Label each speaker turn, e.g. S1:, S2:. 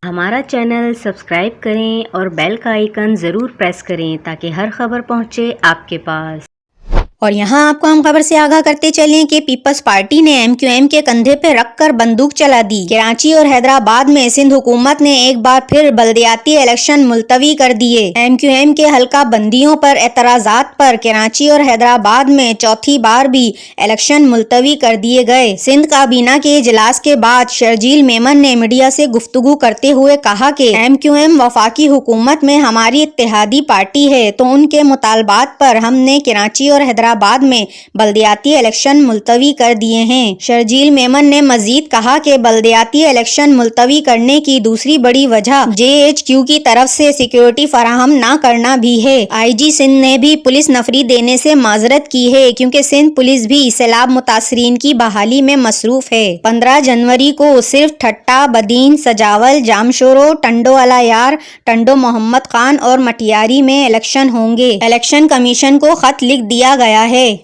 S1: ہمارا channel subscribe کریں اور بیل کا آئیکن ضرور پریس کریں تاکہ ہر خبر پہنچے آپ کے پاس۔
S2: اور یہاں آپ کو ہم خبر سے آگاہ کرتے چلیں کہ پیپلز پارٹی نے MQM کے کندھے پہ رکھ کر بندوق چلا دی۔ کراچی اور حیدرآباد میں سندھ حکومت نے ایک بار پھر بلدیاتی الیکشن ملتوی کر دیے۔ MQM کے حلقہ بندیوں پر اعتراضات پر کراچی اور حیدرآباد میں چوتھی بار بھی الیکشن ملتوی کر دیے گئے۔ سندھ کابینہ کے اجلاس کے بعد شرجیل میمن نے میڈیا سے گفتگو کرتے ہوئے کہا کہ MQM وفاقی حکومت میں ہماری اتحادی پارٹی ہے، تو ان کے مطالبات پر ہم نے کراچی اور حیدرآباد میں بلدیاتی الیکشن ملتوی کر دیے ہیں۔ شرجیل میمن نے مزید کہا کہ بلدیاتی الیکشن ملتوی کرنے کی دوسری بڑی وجہ JHQ کی طرف سے سیکیورٹی فراہم نہ کرنا بھی ہے۔ IG سندھ نے بھی پولیس نفری دینے سے معذرت کی ہے کیونکہ سندھ پولیس بھی سیلاب متاثرین کی بحالی میں مصروف ہے۔ 15 جنوری کو صرف ٹھٹہ، بدین، سجاول، جامشورو، ٹنڈو الایار، ٹنڈو محمد خان اور مٹیاری میں الیکشن ہوں گے۔ الیکشن کمیشن کو خط لکھ دیا گیا ہے۔